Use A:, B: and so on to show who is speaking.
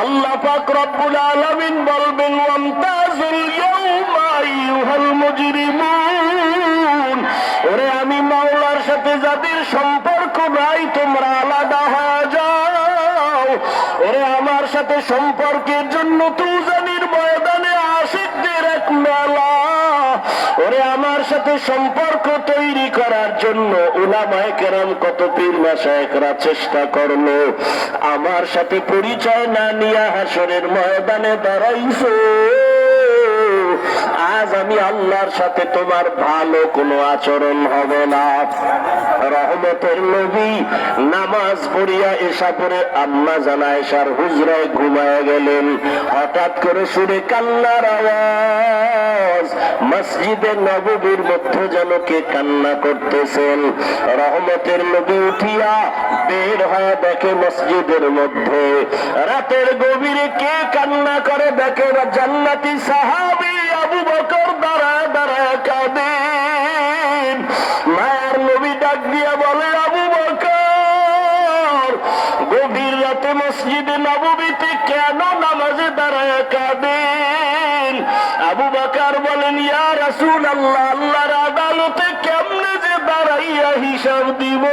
A: আল্লাহ পাক রব্বুল আলামিন বলবেন ওয়ামতাজুল ইয়াউমা আইয়ুহাল মুজরিমুন, ওরে আমি মাওলার সাথে যাদের সম্পর্ক নাই তোমরা আলাদা হয়ে যাও। ওরে আমার সাথে সম্পর্কের জন্য তুজানির ময়দানে আশিকদের এক মেলা। ওরে আমার সাথে সম্পর্ক তৈরি করার জন্য উলামায়ে কেরাম কত পীর মাশায়েখরা চেষ্টা করলো, আমার সাথে পরিচয় না নিয়ে হাসরের ময়দানে দাঁড়াইছো। আজ আমি আল্লাহর সাথে তোমার ভালো কোনো আচরণ হবে না। রহমতের নবী নামাজ পড়িয়া এসা পরে আম্মা জান আয়েশার হুজরায় ঘুমায় গেলেন। হঠাৎ করে শুনে কান্নার আওয়াজ। মসজিদে নববীর মধ্যে যেন কে কান্না করতেছেন। রহমতের নবী উঠিয়া বের হয়ে দেখে মসজিদের মধ্যে রাতের গভীরে কে কান্না করে দেখে জান্নাতি সাহাবী আবু বকর দাঁড়ায় দাঁড়ায় কাঁদেন। মায়ের নবী ডাক দিয়া বলে আবু বকর গভীর রাতে মসজিদে নববীতে কেন নামাজে দাঁড়ায় কাঁদেন? আবু বকর বলেন ইয়া রাসূলুল্লাহ, আল্লাহর আদালতে কেমনে যে দাঁড়াইয়া হিসাব দিব।